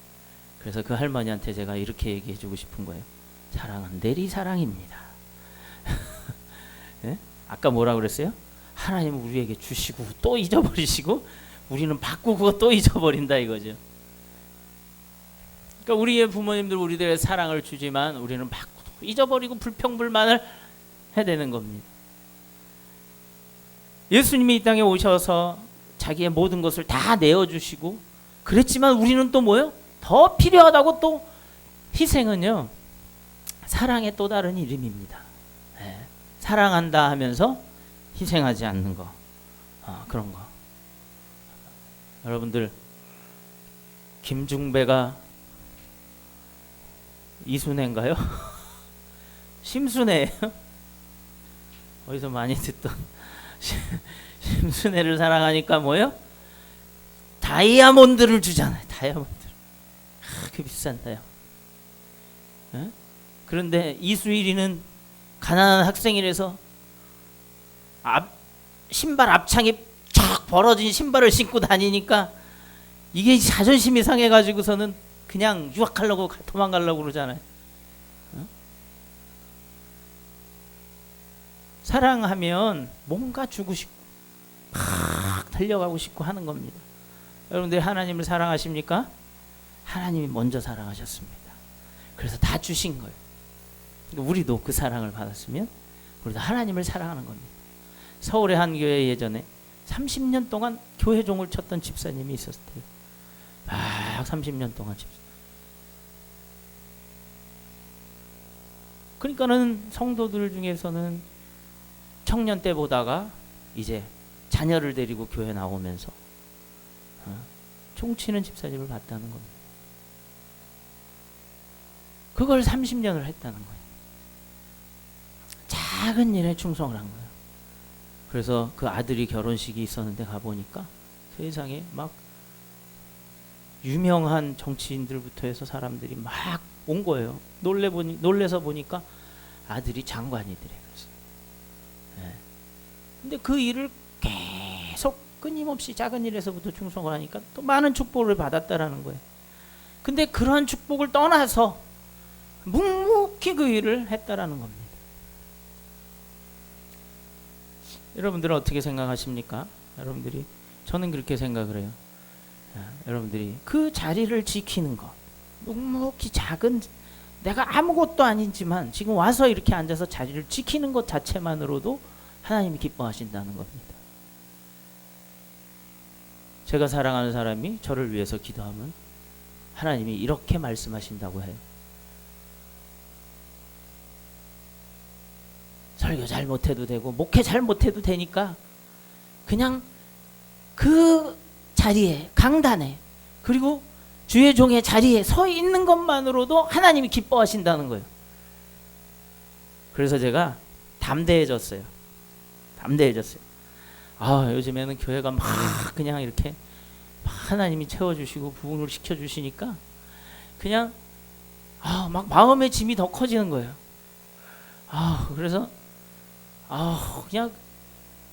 그래서 그 할머니한테 제가 이렇게 얘기해주고 싶은 거예요. 사랑은 내리사랑입니다. 네? 아까 뭐라 그랬어요? 하나님은 우리에게 주시고 또 잊어버리시고 우리는 받고 그거 또 잊어버린다 이거죠. 그러니까 우리의 부모님들 우리들의 사랑을 주지만 우리는 받고 잊어버리고 불평불만을 해대는 겁니다. 예수님이 이 땅에 오셔서 자기의 모든 것을 다 내어주시고 그랬지만 우리는 또 뭐예요? 더 필요하다고 또 희생은요, 사랑의 또 다른 이름입니다. 네. 사랑한다 하면서 희생하지 않는 거, 그런 거. 여러분들 김중배가 이순애인가요? 심순애예요? 어디서 많이 듣던 심순애를 사랑하니까 뭐예요? 다이아몬드를 주잖아요. 다이아몬드. 그 비싼 다이아몬드. 네? 그런데 이수일이는 가난한 학생이라서 신발 앞창이 쫙 벌어진 신발을 신고 다니니까 이게 자존심이 상해가지고서는 그냥 유학하려고 도망가려고 그러잖아요. 사랑하면 뭔가 주고 싶고 막 달려가고 싶고 하는 겁니다. 여러분들 하나님을 사랑하십니까? 하나님이 먼저 사랑하셨습니다. 그래서 다 주신 거예요. 우리도 그 사랑을 받았으면 우리도 하나님을 사랑하는 겁니다. 서울의 한 교회 예전에 30년 동안 교회종을 쳤던 집사님이 있었을 때요. 막 30년 동안 집사. 그러니까는 성도들 중에서는 청년 때 보다가 이제 자녀를 데리고 교회 나오면서 총치는 집사집을 봤다는 겁니다. 그걸 30년을 했다는 거예요. 작은 일에 충성을 한 거예요. 그래서 그 아들이 결혼식이 있었는데 가보니까 세상에 막 유명한 정치인들부터 해서 사람들이 막 온 거예요. 놀래서 보니까 아들이 장관이더래. 그래서. 네. 근데 그 일을 계속 끊임없이 작은 일에서부터 충성을 하니까 또 많은 축복을 받았다라는 거예요. 근데 그런 축복을 떠나서 묵묵히 그 일을 했다라는 겁니다. 여러분들은 어떻게 생각하십니까? 여러분들이, 저는 그렇게 생각을 해요. 여러분들이 그 자리를 지키는 것, 묵묵히 작은, 내가 아무것도 아니지만 지금 와서 이렇게 앉아서 자리를 지키는 것 자체만으로도 하나님이 기뻐하신다는 겁니다. 제가 사랑하는 사람이 저를 위해서 기도하면 하나님이 이렇게 말씀하신다고 해요. 설교 잘 못해도 되고 목회 잘 못해도 되니까 그냥 그 자리에, 강단에, 그리고 주의 종의 자리에 서 있는 것만으로도 하나님이 기뻐하신다는 거예요. 그래서 제가 담대해졌어요. 요즘에는 교회가 막 그냥 이렇게 하나님이 채워주시고 부흥을 시켜주시니까 그냥 막 마음의 짐이 더 커지는 거예요. 그래서 그냥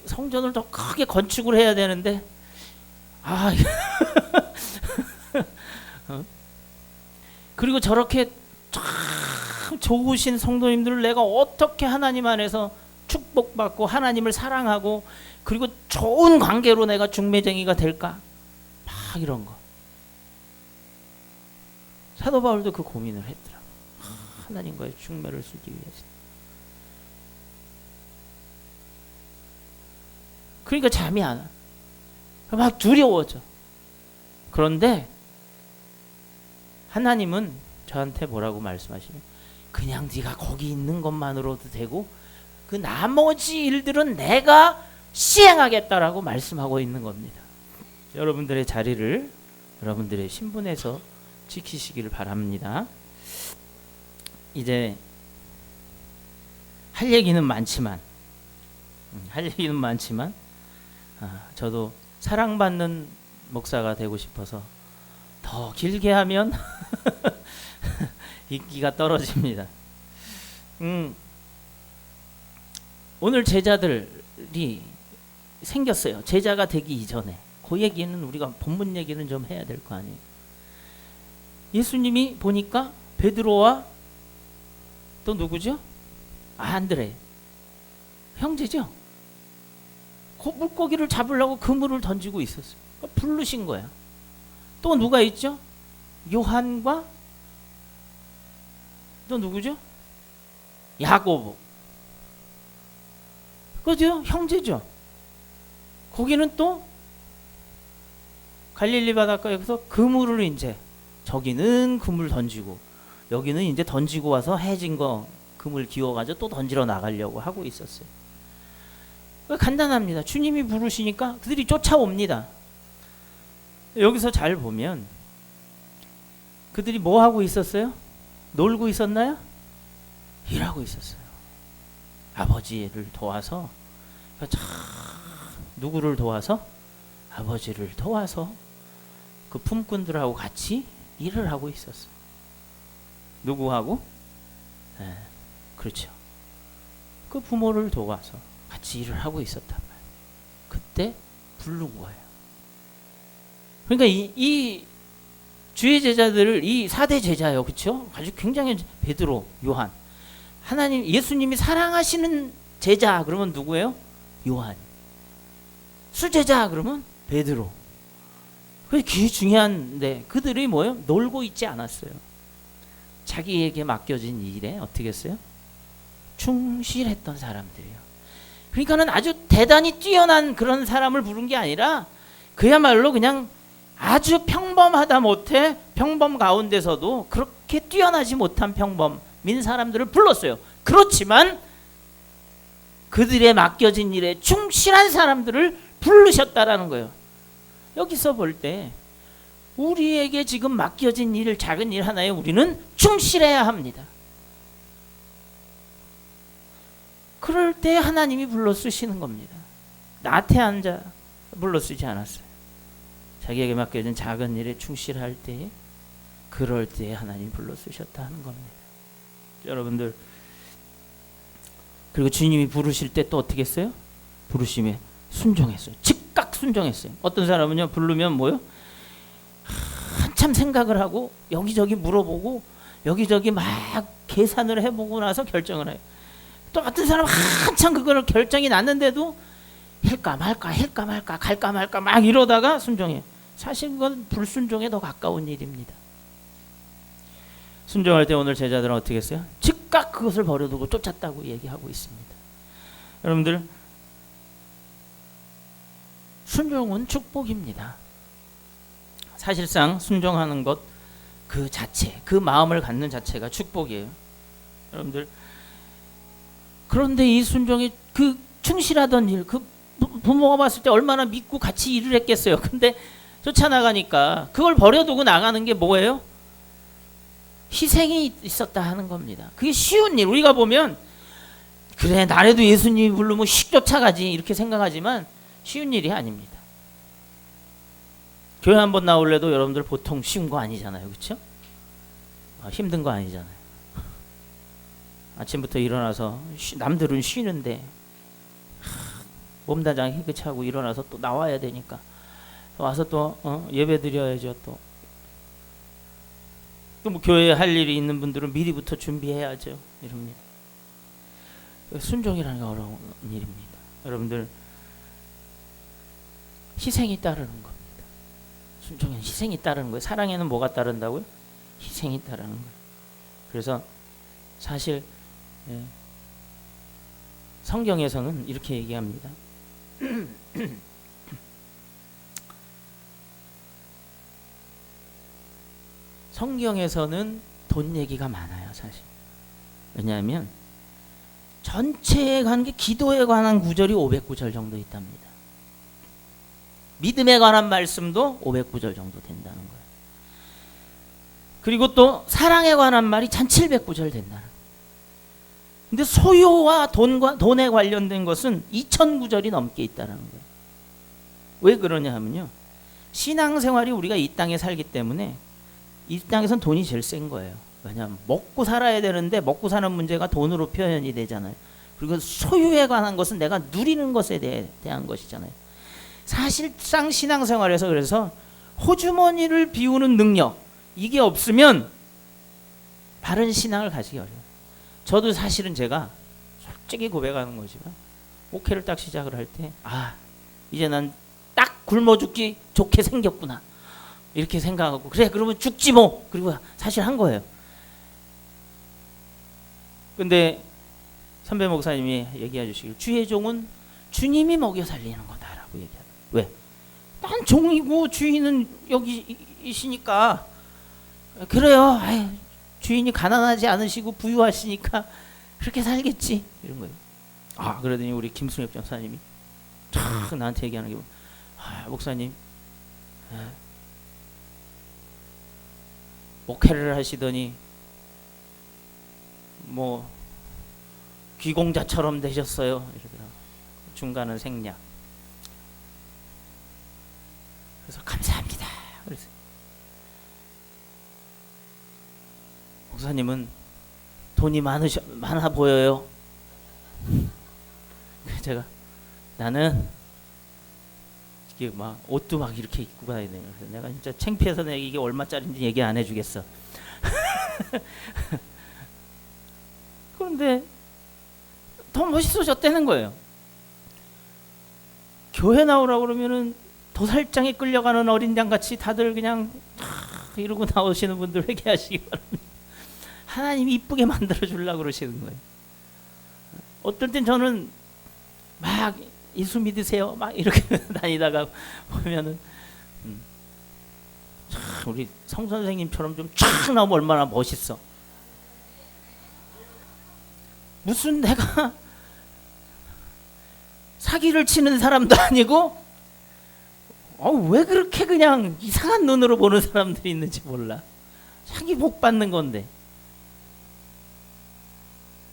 성전을 더 크게 건축을 해야 되는데 그리고 저렇게 참 좋으신 성도님들을 내가 어떻게 하나님 안에서 축복받고 하나님을 사랑하고 그리고 좋은 관계로 내가 중매쟁이가 될까? 막 이런 거. 사도 바울도 그 고민을 했더라고. 하나님과의 중매를 쓰기 위해서. 그러니까 잠이 안 와. 막 두려워져. 그런데 하나님은 저한테 뭐라고 말씀하시면, 그냥 네가 거기 있는 것만으로도 되고 그 나머지 일들은 내가 시행하겠다라고 말씀하고 있는 겁니다. 여러분들의 자리를 여러분들의 신분에서 지키시기를 바랍니다. 이제 할 얘기는 많지만 저도 사랑받는 목사가 되고 싶어서 더 길게 하면 인기가 떨어집니다. 오늘 제자들이 생겼어요. 제자가 되기 이전에. 그 얘기는 우리가 본문 얘기는 좀 해야 될 거 아니에요. 예수님이 보니까 베드로와 또 누구죠? 안드레 형제죠. 그 물고기를 잡으려고 그물을 던지고 있었어요. 부르신 거야. 또 누가 있죠? 요한과 또 누구죠? 야고보. 그죠? 형제죠. 거기는 또 갈릴리 바닷가에서 그물을 이제 저기는 그물 던지고 여기는 이제 던지고 와서 해진 거 그물 기워가지고 또 던지러 나가려고 하고 있었어요. 간단합니다. 주님이 부르시니까 그들이 쫓아옵니다. 여기서 잘 보면 그들이 뭐 하고 있었어요? 놀고 있었나요? 일하고 있었어요. 아버지를 도와서, 누구를 도와서? 아버지를 도와서 그 품꾼들하고 같이 일을 하고 있었어. 누구하고? 네, 그렇죠. 그 부모를 도와서 같이 일을 하고 있었단 말이에요. 그때 부른 거예요. 그러니까 이 주의 제자들을, 이 4대 제자요, 그렇죠? 아주 굉장히 베드로, 요한. 하나님, 예수님이 사랑하시는 제자 그러면 누구예요? 요한. 수제자 그러면 베드로. 그게 중요한데 그들이 뭐예요? 놀고 있지 않았어요. 자기에게 맡겨진 일에 어떻게 했어요? 충실했던 사람들이에요. 그러니까는 아주 대단히 뛰어난 그런 사람을 부른 게 아니라 그야말로 그냥 아주 평범하다 못해 평범 가운데서도 그렇게 뛰어나지 못한 평범민 사람들을 불렀어요. 그렇지만 그들의 맡겨진 일에 충실한 사람들을 부르셨다라는 거예요. 여기서 볼 때 우리에게 지금 맡겨진 일, 작은 일 하나에 우리는 충실해야 합니다. 그럴 때 하나님이 불러 쓰시는 겁니다. 나태한 자 불러 쓰지 않았어요. 자기에게 맡겨진 작은 일에 충실할 때에, 그럴 때에 하나님이 불러 쓰셨다 하는 겁니다. 여러분들, 그리고 주님이 부르실 때 또 어떻게 했어요? 부르심에 순종했어요. 즉각 순종했어요. 어떤 사람은요, 부르면 뭐요? 한참 생각을 하고 여기저기 물어보고 여기저기 막 계산을 해보고 나서 결정을 해요. 또 어떤 사람은 한참 그거를 결정이 났는데도 할까 말까 할까 말까 갈까 말까 막 이러다가 순종해요. 사실 그건 불순종에 더 가까운 일입니다. 순종할 때 오늘 제자들은 어떻게 했어요? 즉각 그것을 버려두고 쫓았다고 얘기하고 있습니다. 여러분들, 순종은 축복입니다. 사실상 순종하는 것 그 자체, 그 마음을 갖는 자체가 축복이에요. 여러분들, 그런데 이 순종이 그 충실하던 일, 그 부모가 봤을 때 얼마나 믿고 같이 일을 했겠어요. 근데 쫓아나가니까 그걸 버려두고 나가는 게 뭐예요? 희생이 있었다 하는 겁니다. 그게 쉬운 일. 우리가 보면 그래, 나라도 예수님이 부르면 휙 쫓아가지 이렇게 생각하지만 쉬운 일이 아닙니다. 교회 한번 나올래도 여러분들 보통 쉬운 거 아니잖아요. 그렇죠? 힘든 거 아니잖아요. 아침부터 일어나서 남들은 쉬는데 몸단장 희끗하고 일어나서 또 나와야 되니까 와서 또 예배 드려야죠. 또 뭐 교회에 할 일이 있는 분들은 미리부터 준비해야죠. 이럽니다. 순종이라는 게 어려운 일입니다. 여러분들, 희생이 따르는 겁니다. 순종에는 희생이 따르는 거예요. 사랑에는 뭐가 따른다고요? 희생이 따르는 거예요. 그래서 사실 성경에서는 이렇게 얘기합니다. 성경에서는 돈 얘기가 많아요, 사실. 왜냐하면 전체에 관한 게, 기도에 관한 구절이 500구절 정도 있답니다. 믿음에 관한 말씀도 500구절 정도 된다는 거예요. 그리고 또 사랑에 관한 말이 1700구절 된다는 거예요. 근데 소유와 돈에 관련된 것은 2000구절이 넘게 있다는 거예요. 왜 그러냐 하면요, 신앙생활이 우리가 이 땅에 살기 때문에 이 땅에선 돈이 제일 센 거예요. 왜냐하면 먹고 살아야 되는데 먹고 사는 문제가 돈으로 표현이 되잖아요. 그리고 소유에 관한 것은 내가 누리는 것에 대한 것이잖아요. 사실상 신앙생활에서 그래서 호주머니를 비우는 능력, 이게 없으면 바른 신앙을 가지기 어려워요. 저도 사실은 제가 솔직히 고백하는 거지만 목회를 딱 시작을 할 때 이제 난 딱 굶어 죽기 좋게 생겼구나 이렇게 생각하고, 그래 그러면 죽지 뭐, 그리고 사실 한 거예요. 근데 선배 목사님이 얘기해 주시길, 주의 종은 주님이 먹여 살리는 거다라고 얘기하는. 왜? 난 종이고 주인은 여기 이시니까 그래요. 주인이 가난하지 않으시고 부유하시니까 그렇게 살겠지, 이런 거예요. 그러더니 우리 김순엽 전사님이 탁 나한테 얘기하는 게, 목사님, 목회를 하시더니 뭐 귀공자처럼 되셨어요, 이러더라고. 중간은 생략. 그래서 감사합니다. 그래서 목사님은 돈이 많아 보여요. 제가 나는 이게 막 옷도 막 이렇게 입고 가야 돼요. 그래서 내가 진짜 창피해서 내가 이게 얼마짜리인지 얘기 안 해주겠어. 그런데 더 멋있어졌다는 거예요. 교회 나오라고 그러면은 도살장에 끌려가는 어린 양같이 다들 그냥 이러고 나오시는 분들 회개하시기 바랍니다. 하나님이 이쁘게 만들어 주려고 그러시는 거예요. 어떨 땐 저는 막 예수 믿으세요 막 이렇게 다니다가 보면은 우리 성 선생님처럼 좀 쫙 나오면 얼마나 멋있어. 무슨 내가 사기를 치는 사람도 아니고 왜 그렇게 그냥 이상한 눈으로 보는 사람들이 있는지 몰라. 자기 복 받는 건데.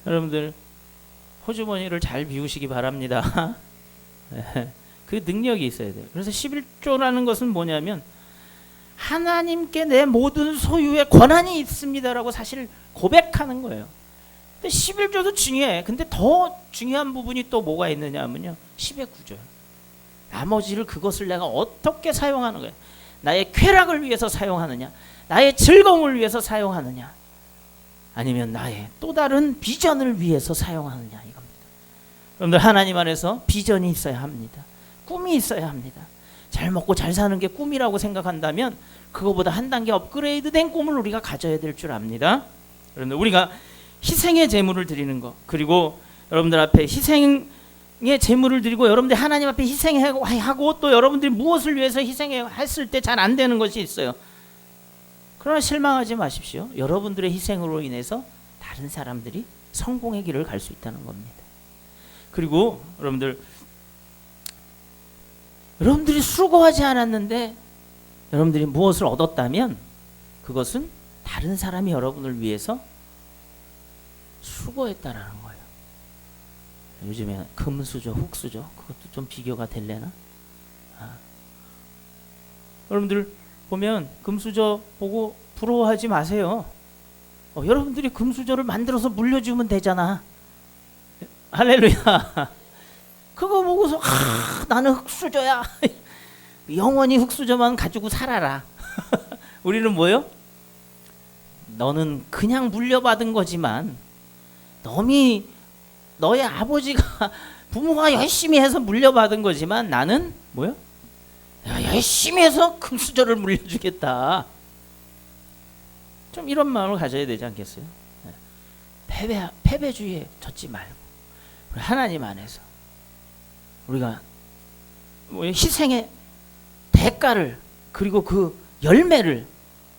여러분들 호주머니를 잘 비우시기 바랍니다. 그 능력이 있어야 돼요. 그래서 11조라는 것은 뭐냐면 하나님께 내 모든 소유의 권한이 있습니다라고 사실 고백하는 거예요. 근데 11조도 중요해. 근데 더 중요한 부분이 또 뭐가 있느냐 하면요, 10의 9조예요. 나머지를 그것을 내가 어떻게 사용하는 거야. 나의 쾌락을 위해서 사용하느냐, 나의 즐거움을 위해서 사용하느냐, 아니면 나의 또 다른 비전을 위해서 사용하느냐, 이겁니다. 여러분들, 하나님 안에서 비전이 있어야 합니다. 꿈이 있어야 합니다. 잘 먹고 잘 사는 게 꿈이라고 생각한다면 그거보다 한 단계 업그레이드된 꿈을 우리가 가져야 될 줄 압니다. 여러분들, 우리가 희생의 제물을 드리는 것, 그리고 여러분들 앞에 희생의 제물을 드리고 여러분들 하나님 앞에 희생하고 또 여러분들이 무엇을 위해서 희생했을 때 잘 안 되는 것이 있어요. 그러나 실망하지 마십시오. 여러분들의 희생으로 인해서 다른 사람들이 성공의 길을 갈 수 있다는 겁니다. 그리고 여러분들이 수고하지 않았는데 여러분들이 무엇을 얻었다면 그것은 다른 사람이 여러분을 위해서 수고했다라는 거예요. 요즘에 금수저, 흙수저, 그것도 좀 비교가 될래나? 여러분들 보면 금수저 보고 부러워하지 마세요. 여러분들이 금수저를 만들어서 물려주면 되잖아. 할렐루야. 그거 보고서 나는 흙수저야. 영원히 흙수저만 가지고 살아라. 우리는 뭐요? 너는 그냥 물려받은 거지만 너의 아버지가 부모가 열심히 해서 물려받은 거지만 나는 뭐요? 열심히 해서 금수저를 물려주겠다. 좀 이런 마음을 가져야 되지 않겠어요? 패배주의에 젖지 말고 하나님 안에서 우리가 희생의 대가를 그리고 그 열매를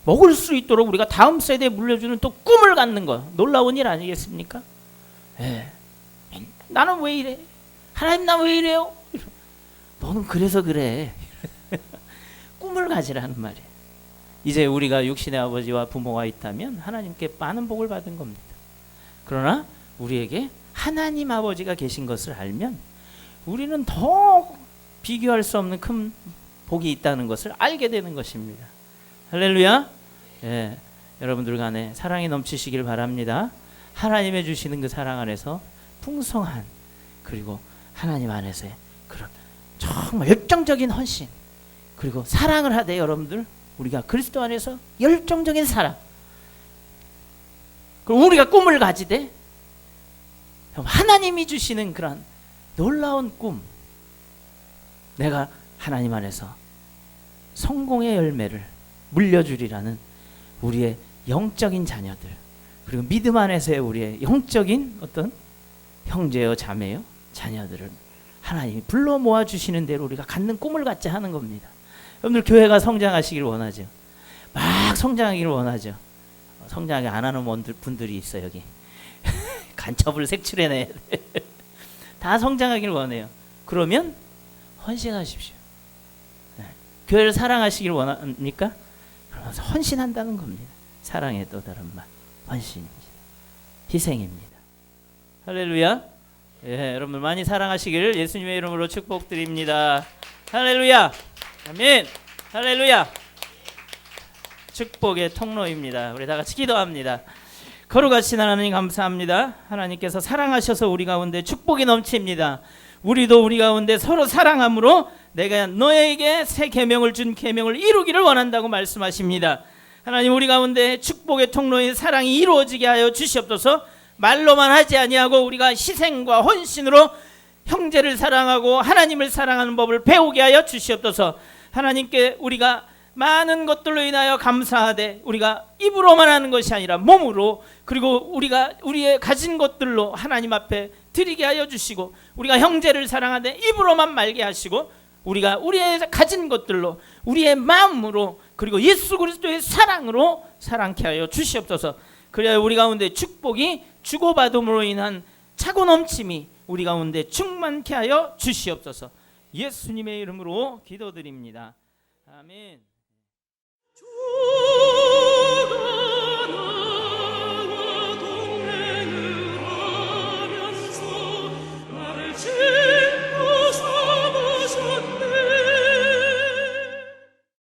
먹을 수 있도록 우리가 다음 세대에 물려주는 또 꿈을 갖는 거, 놀라운 일 아니겠습니까? 나는 왜 이래? 하나님, 나 왜 이래요? 너는 그래서 그래. 꿈을 가지라는 말이에요. 이제 우리가 육신의 아버지와 부모가 있다면 하나님께 많은 복을 받은 겁니다. 그러나 우리에게 하나님 아버지가 계신 것을 알면 우리는 더 비교할 수 없는 큰 복이 있다는 것을 알게 되는 것입니다. 할렐루야. 여러분들 간에 사랑이 넘치시길 바랍니다. 하나님의 주시는 그 사랑 안에서 풍성한, 그리고 하나님 안에서의 그런 정말 열정적인 헌신, 그리고 사랑을 하되 여러분들 우리가 그리스도 안에서 열정적인 사랑, 그리고 우리가 꿈을 가지되 하나님이 주시는 그런 놀라운 꿈, 내가 하나님 안에서 성공의 열매를 물려주리라는 우리의 영적인 자녀들, 그리고 믿음 안에서의 우리의 영적인 어떤 형제요 자매요 자녀들을 하나님이 불러 모아 주시는 대로 우리가 갖는 꿈을 갖자 하는 겁니다. 여러분들 교회가 성장하시길 원하죠. 막 성장하기를 원하죠. 성장하게 안 하는 분들이 있어 여기. 간첩을 색출해내야 돼. 다 성장하기를 원해요. 그러면 헌신하십시오. 교회를 사랑하시길 원합니까? 그러면서 헌신한다는 겁니다. 사랑의 또 다른 말, 헌신입니다. 희생입니다. 할렐루야. 여러분들 많이 사랑하시기를 예수님의 이름으로 축복드립니다. 할렐루야. 아멘. 할렐루야. 축복의 통로입니다. 우리 다 같이 기도합니다. 거룩하신 하나님 감사합니다. 하나님께서 사랑하셔서 우리 가운데 축복이 넘칩니다. 우리도 우리 가운데 서로 사랑함으로 내가 너에게 새 계명을 준 계명을 이루기를 원한다고 말씀하십니다. 하나님, 우리 가운데 축복의 통로인 사랑이 이루어지게 하여 주시옵소서. 말로만 하지 아니하고 우리가 희생과 헌신으로 형제를 사랑하고 하나님을 사랑하는 법을 배우게 하여 주시옵소서. 하나님께 우리가 많은 것들로 인하여 감사하되 우리가 입으로만 하는 것이 아니라 몸으로, 그리고 우리가 우리의 가진 것들로 하나님 앞에 드리게 하여 주시고, 우리가 형제를 사랑하되 입으로만 말게 하시고 우리가 우리의 가진 것들로 우리의 마음으로 그리고 예수 그리스도의 사랑으로 사랑케 하여 주시옵소서. 그래야 우리 가운데 축복이 주고받음으로 인한 차고 넘침이 우리 가운데 충만케 하여 주시옵소서. 예수님의 이름으로 기도드립니다. 아멘.